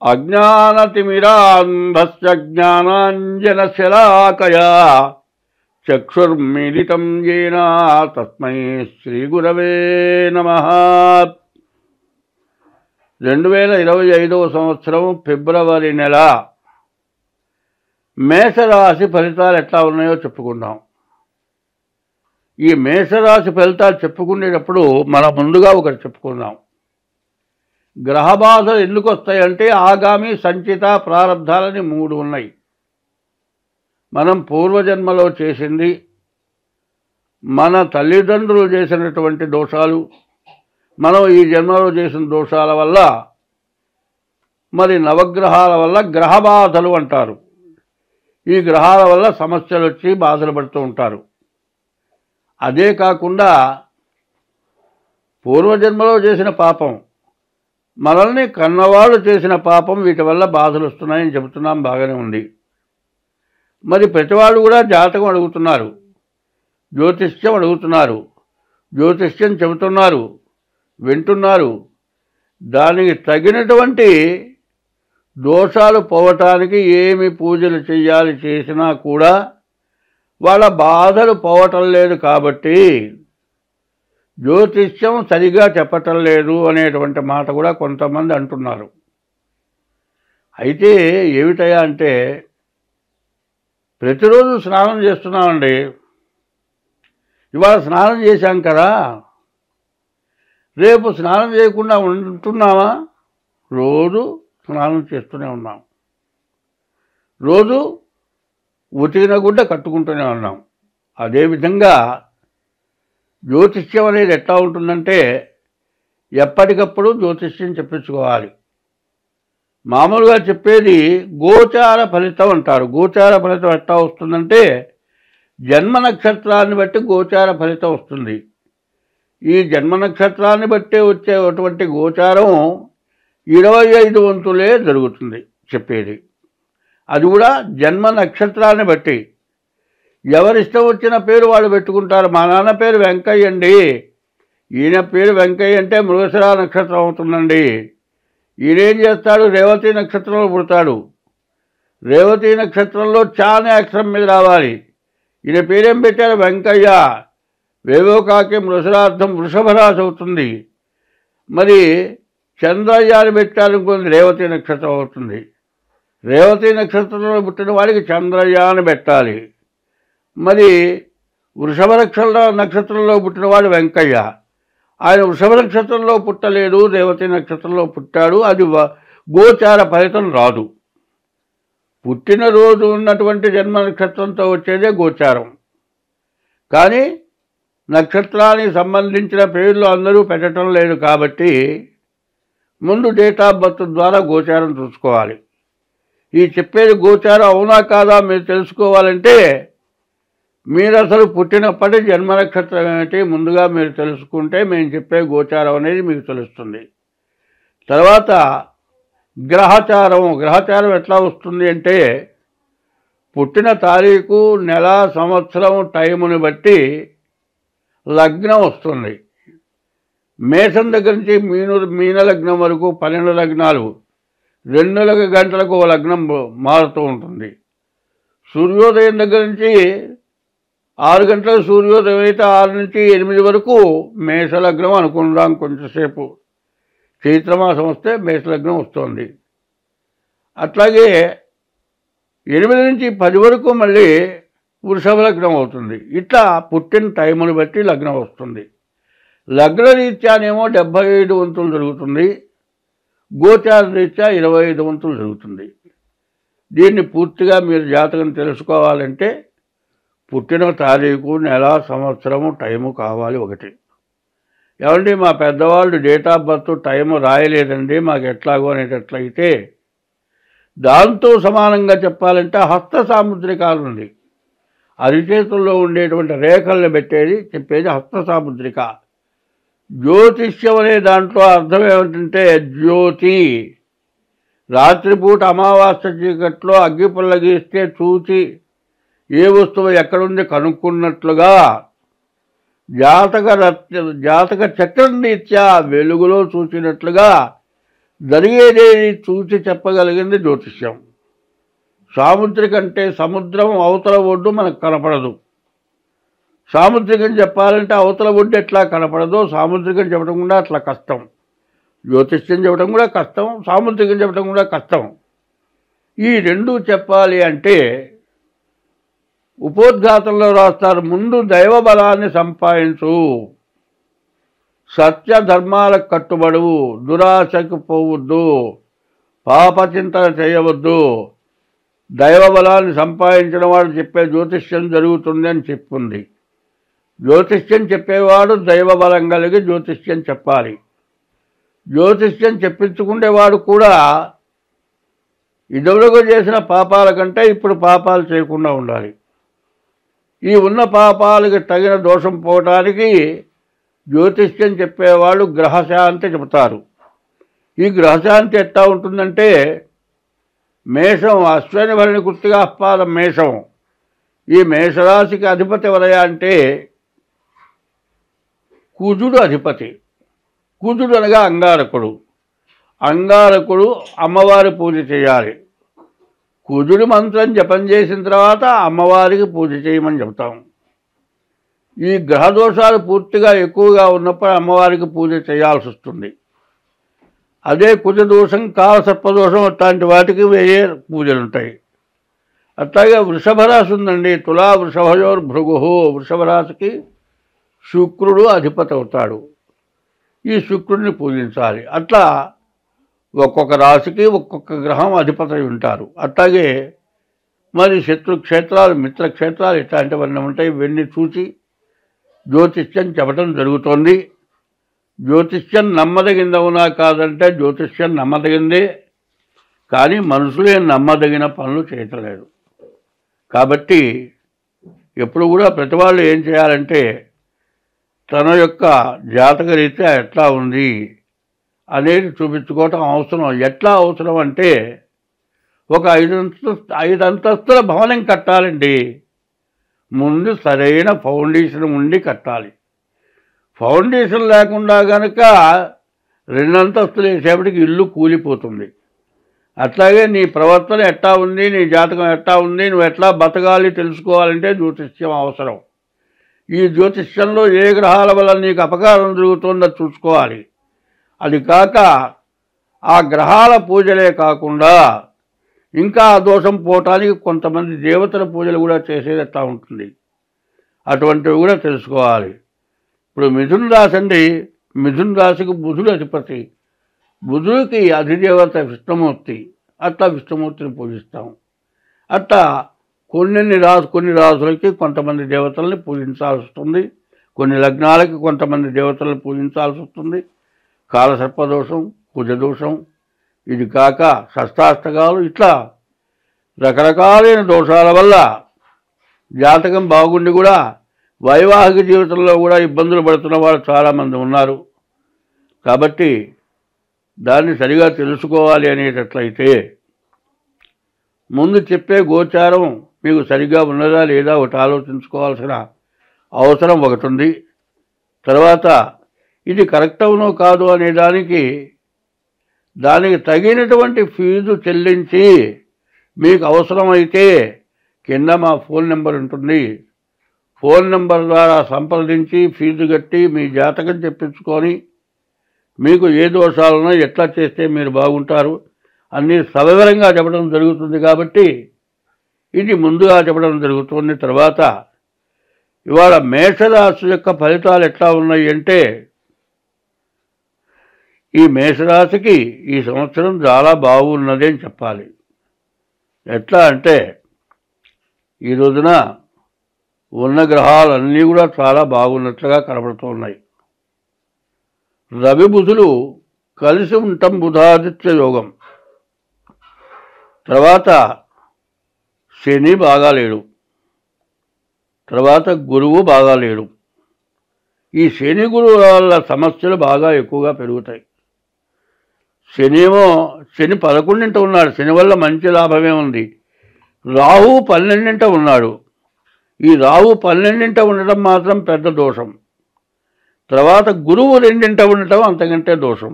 అజ్ఞానతిమిరాంధస్య జ్ఞానాంజనశలాకయా చక్షుర్మిలితం యేన తస్మై శ్రీగురవే నమః. 2025వ సంవత్సరం ఫిబ్రవరి నెల మేషరాశి ఫలితాలు ఎట్లా ఉన్నాయో చెప్పుకుందాం. ఈ మేషరాశి ఫలితాలు చెప్పుకునేటప్పుడు మనం ముందుగా ఒకటి చెప్పుకుందాం. గ్రహ బాధలు ఎందుకు వస్తాయంటే ఆగామి, సంచిత, ప్రారంధాలని 3 ఉన్నాయి. మనం పూర్వజన్మలో చేసింది, మన తల్లిదండ్రులు చేసినటువంటి దోషాలు, మనం ఈ జన్మలో చేసిన దోషాల వల్ల, మరి నవగ్రహాల వల్ల గ్రహ బాధలు అంటారు. ఈ గ్రహాల వల్ల సమస్యలు వచ్చి బాధలు పడుతూ ఉంటారు. అదే కాకుండా పూర్వజన్మలో చేసిన పాపం, మనల్ని కన్నవాళ్ళు చేసిన పాపం, వీటి వల్ల బాధలు వస్తున్నాయని చెబుతున్నాం. బాగానే ఉంది. మరి ప్రతివాళ్ళు కూడా జాతకం అడుగుతున్నారు, జ్యోతిష్యం అడుగుతున్నారు, జ్యోతిష్యం చెబుతున్నారు, వింటున్నారు. దానికి తగినటువంటి దోషాలు పోవటానికి ఏమి పూజలు చేయాలి చేసినా కూడా వాళ్ళ బాధలు పోవటం లేదు. కాబట్టి జ్యోతిష్యం సరిగా చెప్పటం లేదు అనేటువంటి మాట కూడా కొంతమంది అంటున్నారు. అయితే ఏమిటయా అంటే, ప్రతిరోజు స్నానం చేస్తున్నామండి. ఇవాళ స్నానం చేశాం కదా, రేపు స్నానం చేయకుండా ఉంటున్నామా? రోజు స్నానం చేస్తూనే ఉన్నాం. రోజు ఉతికిన గుడ్డ కట్టుకుంటూనే ఉన్నాం. అదేవిధంగా జ్యోతిష్యం అనేది ఎట్లా ఉంటుందంటే, ఎప్పటికప్పుడు జ్యోతిష్యం చెప్పించుకోవాలి. మామూలుగా చెప్పేది గోచార ఫలితం అంటారు. గోచార ఫలితం ఎట్లా వస్తుందంటే, జన్మ నక్షత్రాన్ని బట్టి గోచార ఫలితం వస్తుంది. ఈ జన్మ నక్షత్రాన్ని బట్టి వచ్చేటువంటి గోచారం 25 వంతులే జరుగుతుంది చెప్పేది. అది కూడా జన్మ నక్షత్రాన్ని బట్టి. ఎవరిష్టం వచ్చిన పేరు వాళ్ళు పెట్టుకుంటారు. మా నాన్న పేరు వెంకయ్య అండి, ఈయన పేరు వెంకయ్య అంటే మృగశిర నక్షత్రం అవుతుందండి. ఈయనేం చేస్తాడు? రేవతి నక్షత్రంలో పుడతాడు. రేవతి నక్షత్రంలో చా అనే అక్షరం మీద రావాలి. ఈయన పేరేం పెట్టారు? వెంకయ్య. వేవోకాకి మృగశిరార్థం వృషభరాశి అవుతుంది. మరి చంద్రయ్య అని పెట్టాలనుకుంది, రేవతి నక్షత్రం అవుతుంది. రేవతి నక్షత్రంలో పుట్టిన వాడికి చంద్రయ్య అని పెట్టాలి. మరి వృషభ నక్షత్రంలో పుట్టినవాడు వెంకయ్య. ఆయన వృషభ నక్షత్రంలో పుట్టలేదు, రేవతి నక్షత్రంలో పుట్టాడు. అది గోచార ఫలితం రాదు. పుట్టినరోజు ఉన్నటువంటి జన్మ నక్షత్రంతో వచ్చేదే గోచారం. కానీ నక్షత్రానికి సంబంధించిన పేర్లు అందరూ పెట్టడం లేదు. కాబట్టి ముందు డేట్ ఆఫ్ బర్త్ ద్వారా గోచారం చూసుకోవాలి. ఈ చెప్పేది గోచారం అవునా కాదా మీరు తెలుసుకోవాలంటే, మీరు అసలు పుట్టినప్పటి జన్మ నక్షత్రం ఏమిటి ముందుగా మీరు తెలుసుకుంటే మేము చెప్పే గోచారం అనేది మీకు తెలుస్తుంది. తర్వాత గ్రహచారం. గ్రహచారం ఎట్లా వస్తుంది అంటే, పుట్టిన తారీఖు, నెల, సంవత్సరం, టైముని బట్టి లగ్నం వస్తుంది. మేషం దగ్గర నుంచి మీన లగ్నం వరకు 12 లగ్నాలు, 2 గంటలకు ఒక లగ్నం మారుతూ ఉంటుంది. సూర్యోదయం దగ్గర నుంచి 6 గంటలకు సూర్యోదయం అయితే 6 నుంచి 8 వరకు మేషలగ్నం అనుకుందాం. కొంచెంసేపు చైత్రమాసం వస్తే మేషలగ్నం వస్తుంది. అట్లాగే 8 నుంచి 10 వరకు మళ్ళీ వృషభ లగ్నం అవుతుంది. ఇట్లా పుట్టిన టైముని బట్టి లగ్నం వస్తుంది. లగ్న రీత్యానేమో 75 వంతులు జరుగుతుంది, గోచార రీత్యా 25 వంతులు జరుగుతుంది. దీన్ని పూర్తిగా మీరు జాతకం తెలుసుకోవాలంటే పుట్టిన తారీఖు, నెల, సంవత్సరము, టైము కావాలి ఒకటి. ఏమండి మా పెద్దవాళ్ళు డేట్ ఆఫ్ బర్త్ టైము రాయలేదండి మాకు ఎట్లాగో అనేటట్లయితే, దాంతో సమానంగా చెప్పాలంటే హస్త సాముద్రికాలు ఉంది. అరిచేతుల్లో ఉండేటువంటి రేఖల్ని పెట్టేది చెప్పేది హస్త సాముద్రిక. జ్యోతిష్యం అనే దాంట్లో అర్థం ఏమిటంటే జ్యోతి. రాత్రిపూట అమావాస్య చీకట్లో అగ్గిపుల్ల గీస్తే చూచి ఏ వస్తువు ఎక్కడుంది కనుక్కున్నట్లుగా జాతక చక్రం రీత్యా వెలుగులో చూసినట్లుగా జరిగేదేది చూసి చెప్పగలిగింది జ్యోతిష్యం. సాముద్రికంటే సముద్రం అవతల ఒడ్డు మనకు కనపడదు. సాముద్రికం చెప్పాలంటే అవతల ఒడ్డు ఎట్లా కనపడదో సాముద్రికం చెప్పడం కూడా అట్లా కష్టం. జ్యోతిష్యం చెప్పడం కూడా కష్టం, సాముద్రికం చెప్పడం కూడా కష్టం. ఈ రెండూ చెప్పాలి అంటే ఉపోద్ఘాతంలో రాస్తారు, ముందు దైవ బలాన్ని సంపాదించు, సత్య ధర్మాలకు కట్టుబడు, దురాశకు పోవద్దు, పాపచింతన చేయవద్దు. దైవ బలాన్ని సంపాదించిన వాడు చెప్పే జ్యోతిష్యం జరుగుతుంది అని చెప్పుంది. జ్యోతిష్యం చెప్పేవాడు దైవ బలం కలిగి జ్యోతిష్యం చెప్పాలి. జ్యోతిష్యం చెప్పించుకునేవాడు కూడా ఇదివరకు చేసిన పాపాల కంటే ఇప్పుడు పాపాలు చేయకుండా ఉండాలి. ఈ ఉన్న పాపాలకి తగిన దోషం పోవటానికి జ్యోతిష్యం చెప్పేవాళ్ళు గ్రహశాంతి చెబుతారు. ఈ గ్రహశాంతి ఎట్లా ఉంటుందంటే, మేషం అశ్విని భరణి కృత్తిక పాదం మేషం. ఈ మేషరాశికి అధిపతి ఎవరయ్యా అంటే కుజుడు అధిపతి. కుజుడు అనగా అంగారకుడు. అంగారకుడు అమ్మవారి పూజ చేయాలి. కుజుడి మంత్రం జపం చేసిన తర్వాత అమ్మవారికి పూజ చేయమని చెబుతాం. ఈ గ్రహదోషాలు పూర్తిగా ఎక్కువగా ఉన్నప్పుడు అమ్మవారికి పూజ చేయాల్సి వస్తుంది. అదే కుజదోషం, కాలసర్పదోషం అట్లాంటి వాటికి వేరే పూజలు ఉంటాయి. అట్లాగే వృషభ రాశి ఉందండి. తులా వృషభయోర్ భృగు. వృషభ రాశికి శుక్రుడు అధిపతి అవుతాడు. ఈ శుక్రుడిని పూజించాలి. అట్లా ఒక్కొక్క రాశికి ఒక్కొక్క గ్రహం అధిపతి ఉంటారు. అట్లాగే మరి శత్రుక్షేత్రాలు, మిత్రక్షేత్రాలు ఇట్లాంటివన్నీ ఉంటాయి. ఇవన్నీ చూసి జ్యోతిష్యం చెప్పడం జరుగుతోంది. జ్యోతిష్యం నమ్మదగిందవునా కాదంటే జ్యోతిష్యం నమ్మదగిందే, కానీ మనుషులే నమ్మదగిన పనులు చేయట్లేదు. కాబట్టి ఎప్పుడు కూడా ప్రతి వాళ్ళు ఏం చేయాలంటే తన యొక్క జాతక రీత్యా ఎట్లా ఉంది అనేది చూపించుకోవటం అవసరం. ఎట్లా అవసరం అంటే ఒక 5 అంతస్తుల భవనం కట్టాలండి. ముందు సరైన ఫౌండేషన్ ఉండి కట్టాలి. ఫౌండేషన్ లేకుండా కనుక 2 అంతస్తులు వేసేపటికి ఇల్లు కూలిపోతుంది. అట్లాగే నీ ప్రవర్తన ఎట్లా ఉంది, నీ జాతకం ఎట్లా ఉంది, నువ్వు ఎట్లా బతకాలి తెలుసుకోవాలంటే జ్యోతిష్యం అవసరం. ఈ జ్యోతిష్యంలో ఏ గ్రహాల వల్ల నీకు అపకారం జరుగుతుందో చూసుకోవాలి. అది కాక ఆ గ్రహాల పూజలే కాకుండా ఇంకా ఆ దోషం పోవటానికి కొంతమంది దేవతల పూజలు కూడా చేసేది ఎట్లా ఉంటుంది, అటువంటివి కూడా తెలుసుకోవాలి. ఇప్పుడు మిథున రాశి అండి. మిథున రాశికి బుధుడు అధిపతి. బుధుడికి అధిదేవత విష్ణుమూర్తి. అట్లా విష్ణుమూర్తిని పూజిస్తాం. అట్లా కొన్ని రాసులకి కొంతమంది దేవతల్ని పూజించాల్సి వస్తుంది. కొన్ని లగ్నాలకి కొంతమంది దేవతలను పూజించాల్సి వస్తుంది. కాలసర్పదోషం, కుజదోషం, ఇది కాక షష్టాష్టకాలు, ఇట్లా రకరకాలైన దోషాల వల్ల జాతకం బాగుండి కూడా వైవాహిక జీవితంలో కూడా ఇబ్బందులు పడుతున్న వాళ్ళు చాలామంది ఉన్నారు. కాబట్టి దాన్ని సరిగా తెలుసుకోవాలి అనేటట్లయితే ముందు చెప్పే గోచారం మీకు సరిగ్గా ఉన్నదా లేదా ఒకటి ఆలోచించుకోవాల్సిన అవసరం ఒకటి ఉంది. తర్వాత ఇది కరెక్ట్ అవునో కాదు అనే దానికి తగినటువంటి ఫీజు చెల్లించి మీకు అవసరమైతే కింద మా ఫోన్ నెంబర్ ఉంటుంది. ఫోన్ నెంబర్ ద్వారా సంప్రదించి ఫీజు కట్టి మీ జాతకం చెప్పించుకొని మీకు ఏ దోషాలున్నా ఎట్లా చేస్తే మీరు బాగుంటారు అన్నీ సవివరంగా చెప్పడం జరుగుతుంది. కాబట్టి ఇది ముందుగా చెప్పడం జరుగుతుంది. తర్వాత ఇవాళ మేషరాశి యొక్క ఫలితాలు ఎట్లా ఉన్నాయి అంటే, ఈ మేషరాశికి ఈ సంవత్సరం చాలా బాగున్నది అని చెప్పాలి. ఎట్లా అంటే ఈ రోజున ఉన్న గ్రహాలన్నీ కూడా చాలా బాగున్నట్లుగా కనబడుతూ ఉన్నాయి. రవి బుధులు కలిసి ఉండటం బుధాదిత్య యోగం. తర్వాత శని బాగాలేడు. తర్వాత గురువు బాగాలేడు. ఈ శని గురువు వల్ల సమస్యలు బాగా ఎక్కువగా పెరుగుతాయి. శని 11ంట ఉన్నాడు. శని వల్ల మంచి లాభమే ఉంది. రాహు 12ంట ఉన్నాడు. ఈ రాహు 12ంట ఉండటం మాత్రం పెద్ద దోషం. తర్వాత గురువు 2ంట ఉండటం అంతకంటే దోషం.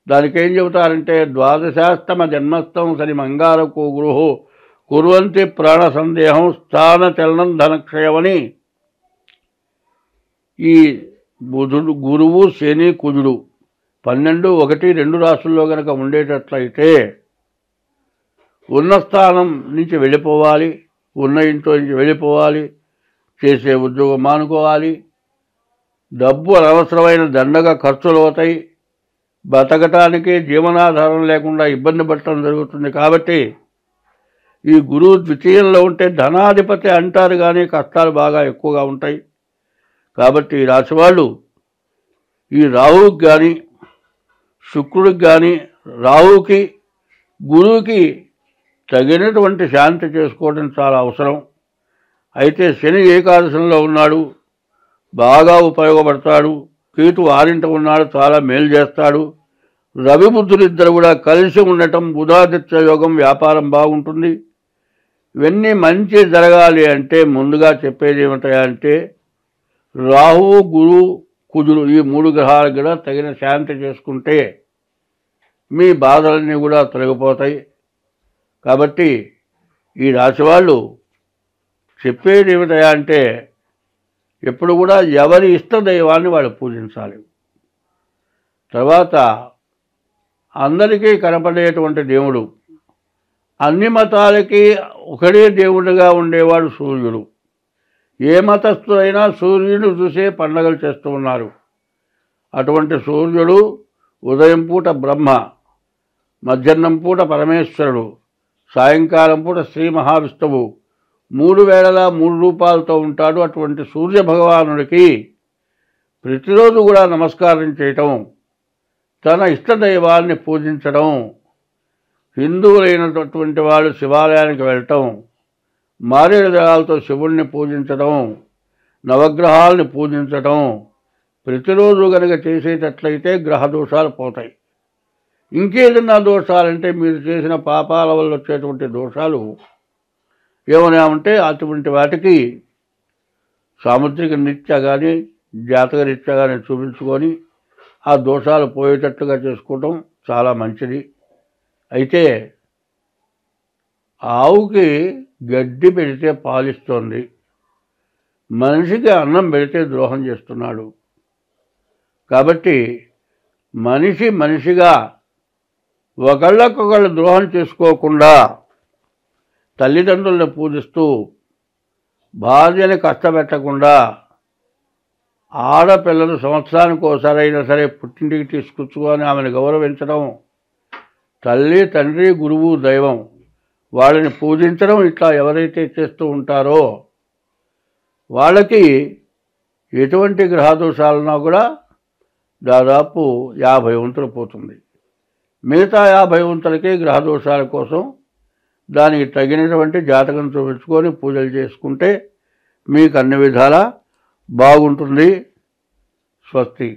దానికి ఏం చెబుతారంటే ద్వాదశాస్తమ జన్మస్థం శని మంగారకు గురుహు కుర్వంతి ప్రాణ సందేహం స్థాన చలనం ధనక్షయమని ఈ బుధుడు గురువు శని కుజుడు 12, 1, 2 రాశుల్లో కనుక ఉండేటట్లయితే ఉన్న స్థానం నుంచి వెళ్ళిపోవాలి, ఉన్న ఇంట్లో నుంచి వెళ్ళిపోవాలి, చేసే ఉద్యోగం మానుకోవాలి, డబ్బు అనవసరమైన దండగా ఖర్చులు అవుతాయి, బతకటానికి జీవనాధారం లేకుండా ఇబ్బంది పడటం జరుగుతుంది. కాబట్టి ఈ గురువు ద్వితీయంలో ఉంటే ధనాధిపతి అంటారు, కానీ కష్టాలు బాగా ఎక్కువగా ఉంటాయి. కాబట్టి ఈ రాశివాళ్ళు ఈ రాహువుకి కానీ శుక్రుడికి కానీ రాహువుకి గురువుకి తగినటువంటి శాంతి చేసుకోవడం చాలా అవసరం. అయితే శని ఏకాదశంలో ఉన్నాడు, బాగా ఉపయోగపడతాడు. కేతు 6ంట ఉన్నాడు, చాలా మేలు చేస్తాడు. రవి బుద్ధులిద్దరు కూడా కలిసి ఉండటం, బుధాదిత్య యోగం, వ్యాపారం బాగుంటుంది. ఇవన్నీ మంచి జరగాలి అంటే ముందుగా చెప్పేది ఏమిటంటే రాహువు గురువు కుజుడు ఈ 3 గ్రహాలకు కూడా తగిన శాంతి చేసుకుంటే మీ బాధలన్నీ కూడా తొలగిపోతాయి. కాబట్టి ఈ రాశి వాళ్ళు చెప్పేది ఏమిటంటే ఎప్పుడు కూడా ఎవరి ఇష్టదైవాన్ని వాళ్ళు పూజించాలి. తర్వాత అందరికీ కనపడేటువంటి దేవుడు, అన్ని మతాలకి ఒకడే దేవుడిగా ఉండేవాడు సూర్యుడు. ఏ మతస్థులైనా సూర్యుడు చూసే పండగలు చేస్తూ ఉన్నారు. అటువంటి సూర్యుడు ఉదయం పూట బ్రహ్మ, మధ్యాహ్నం పూట పరమేశ్వరుడు, సాయంకాలం పూట శ్రీ మహావిష్ణువు 3 వేళలా 3 రూపాలతో ఉంటాడు. అటువంటి సూర్య భగవానుడికి ప్రతిరోజు కూడా నమస్కారం చేయటం, తన ఇష్టదైవాన్ని పూజించడం, హిందువులైనటువంటి వాళ్ళు శివాలయానికి వెళ్ళటం, మారేడు దళాలతో శివుణ్ణి పూజించడం, నవగ్రహాలని పూజించడం ప్రతిరోజు కనుక చేసేటట్లయితే గ్రహ దోషాలు పోతాయి. ఇంకేదన్నా దోషాలంటే మీరు చేసిన పాపాల వల్ల వచ్చేటువంటి దోషాలు ఏమైనా ఉంటే అటువంటి వాటికి సాముద్రిక రీత్యా కానీ జాతక రీత్యా కానీ చూపించుకొని ఆ దోషాలు పోయేటట్టుగా చేసుకోవటం చాలా మంచిది. అయితే ఆవుకి గడ్డి పెడితే పాలిస్తోంది, మనిషికి అన్నం పెడితే ద్రోహం చేస్తున్నాడు. కాబట్టి మనిషిగా ఒకళ్ళకొకళ్ళు ద్రోహం చేసుకోకుండా తల్లిదండ్రులను పూజిస్తూ భార్యని కష్టపెట్టకుండా ఆడపిల్లలు సంవత్సరానికి ఒకసారైనా సరే పుట్టింటికి తీసుకొచ్చుకొని ఆమెను గౌరవించడం, తల్లి తండ్రి గురువు దైవం వాళ్ళని పూజించడం ఇట్లా ఎవరైతే చేస్తూ ఉంటారో వాళ్ళకి ఎటువంటి గ్రహదోషాలున్నా కూడా దాదాపు 50 వంతులు పోతుంది. మిగతా 50 వంతులకి గ్రహదోషాల కోసం దానికి తగినటువంటి జాతకం చూపించుకొని పూజలు చేసుకుంటే మీకు అన్ని విధాలా బాగుంటుంది. స్వస్తి.